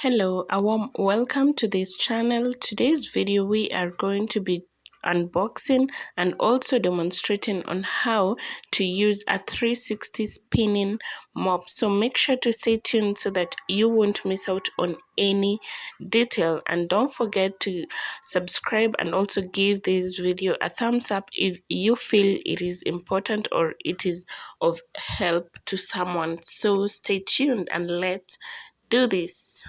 Hello, a warm welcome to this channel. Today's video we are going to be unboxing and also demonstrating on how to use a 360 spinning mop. So make sure to stay tuned so that you won't miss out on any detail, and don't forget to subscribe and also give this video a thumbs up if you feel it is important or it is of help to someone. So stay tuned and let's do this.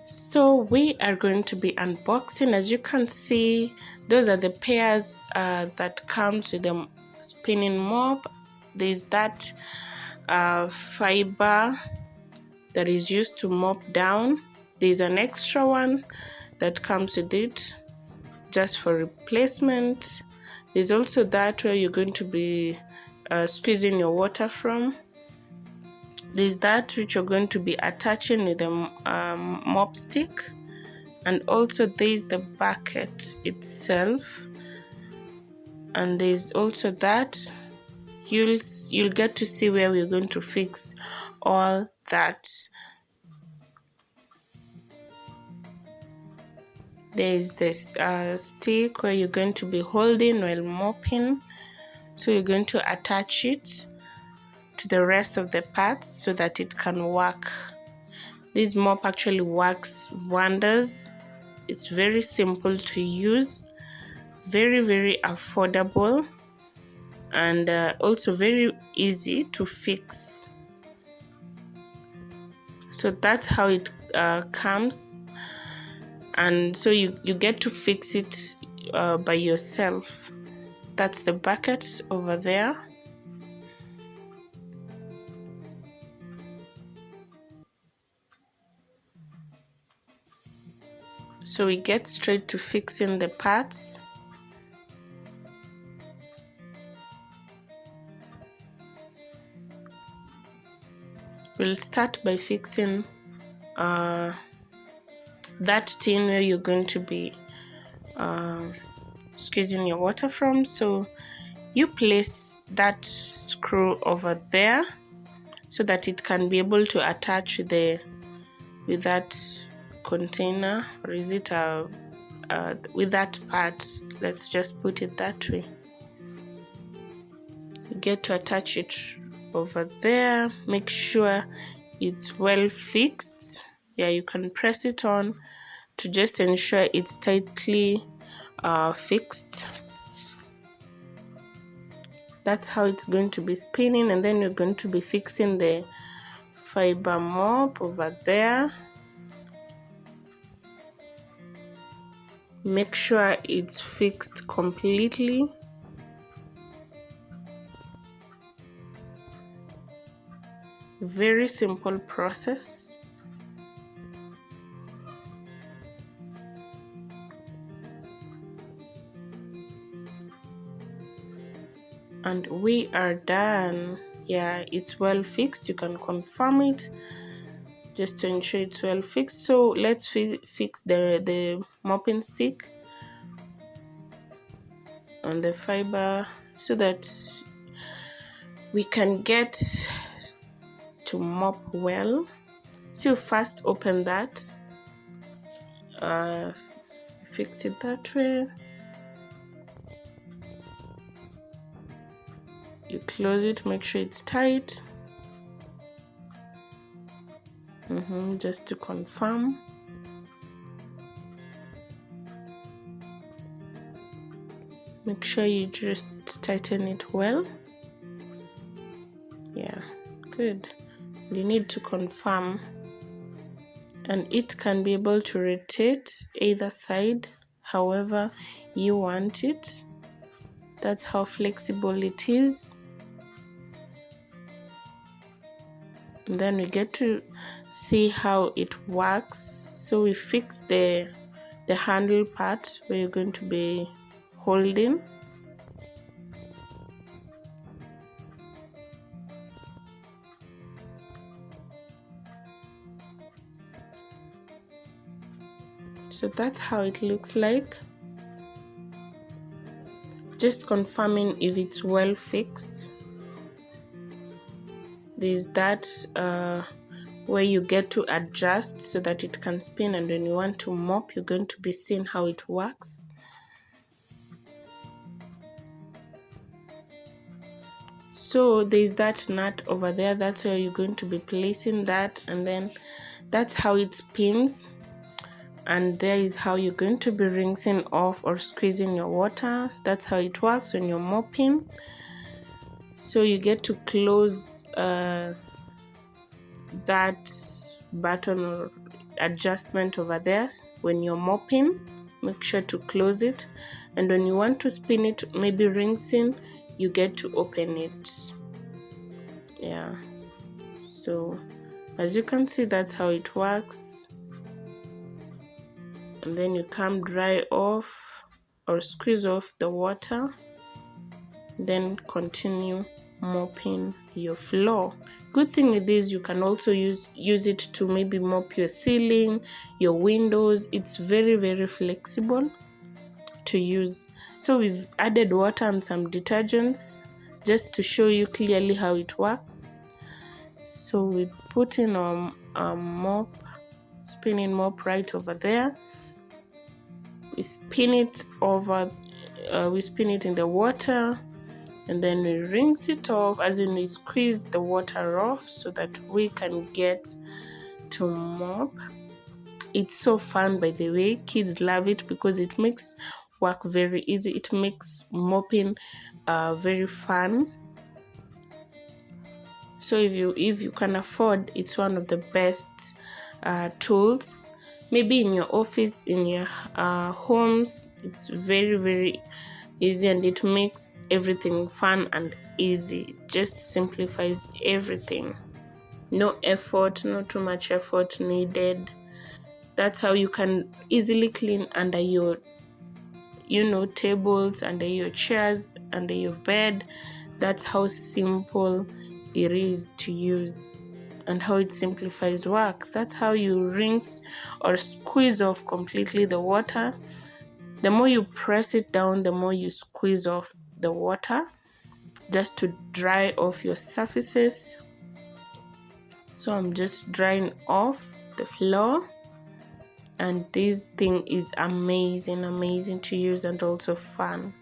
So we are going to be unboxing. As you can see, those are the pairs that comes with the spinning mop. There's that fiber that is used to mop down. There's an extra one that comes with it just for replacement. There's also that where you're going to be squeezing your water from. There's that which you're going to be attaching with the mop stick, and also there's the bucket itself, and there's also that you'll get to see where we're going to fix all that. There's this stick where you're going to be holding while mopping, so you're going to attach it to the rest of the parts so that it can work. This mop actually works wonders. It's very simple to use, very affordable, and also very easy to fix. So that's how it comes, and so you get to fix it by yourself. That's the bucket over there. So we get straight to fixing the parts. We'll start by fixing that tin where you're going to be squeezing your water from. So you place that screw over there so that it can be able to attach with that container, or is it with that part, let's just put it that way. You get to attach it over there. Make sure it's well fixed. Yeah, you can press it on to just ensure it's tightly fixed. That's how it's going to be spinning, and then you're going to be fixing the fiber mop over there. Make sure it's fixed completely. Very simple process. And we are done. Yeah, it's well fixed. You can confirm it just to ensure it's well fixed. So let's fix the mopping stick on the fiber so that we can get to mop well. So you first open that, fix it that way. you close it, make sure it's tight. Just to confirm. Make sure you just tighten it well. Yeah, good. You need to confirm, and it can be able to rotate either side however you want it. That's how flexible it is. And then we get to see how it works. So we fix the handle part where you're going to be holding. So that's how it looks like. Just confirming if it's well fixed. There's that where you get to adjust so that it can spin, and when you want to mop, you're going to be seeing how it works. So there's that nut over there, that's where you're going to be placing that, and then that's how it spins. And there is how you're going to be rinsing off or squeezing your water. That's how it works when you're mopping. So you get to close that button or adjustment over there when you're mopping. Make sure to close it, and when you want to spin it, maybe rinsing, you get to open it. Yeah, so as you can see, that's how it works. And then you come dry off or squeeze off the water, then continue mopping your floor. Good thing with this, you can also use it to maybe mop your ceiling, your windows. It's very, very flexible to use. So we've added water and some detergents just to show you clearly how it works. So we put in our mop, spinning mop right over there. We spin it over, we spin it in the water, and then we rinse it off, as in we squeeze the water off so that we can get to mop. It's so fun, by the way. Kids love it because it makes work very easy. It makes mopping very fun. So if you can afford, it's one of the best tools. Maybe in your office, in your homes, it's very, very easy, and it makes everything fun and easy. It just simplifies everything. No effort, not too much effort needed. That's how you can easily clean under your tables, under your chairs, under your bed. That's how simple it is to use and how it simplifies work. That's how you rinse or squeeze off completely the water. The more you press it down, the more you squeeze off the water, just to dry off your surfaces. So I'm just drying off the floor, and this thing is amazing to use and also fun.